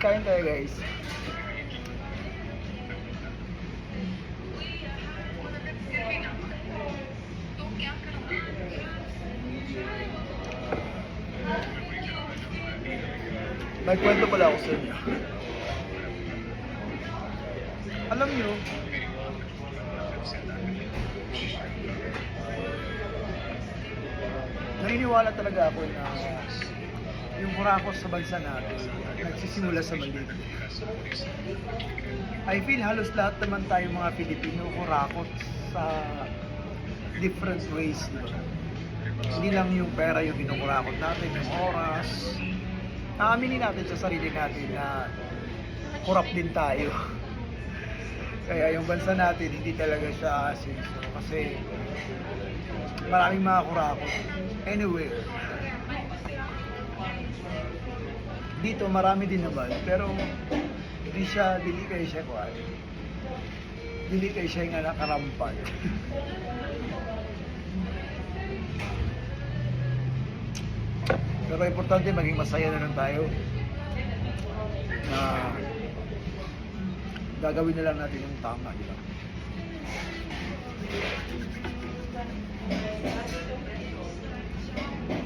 Kain tayo guys. May kwento pala ako sa inyo. Alam nyo, naniniwala talaga ako na yung kurakot sa bansa natin nagsisimula sa maliit. I feel halos lahat naman tayo mga Pilipino kurakot sa different ways. Diba? Hindi lang yung pera yung kinukurakot natin, yung oras. Aaminin natin sa sarili natin na kurap din tayo. Kaya yung bansa natin hindi talaga siya asinso kasi maraming mga kurakot. Anyway, dito marami din naman pero dili kayo siya kuwan. Dili kayo siya nga nakarampal. Pero importante maging masaya na lang tayo na gagawin na lang natin yung tama, di ba?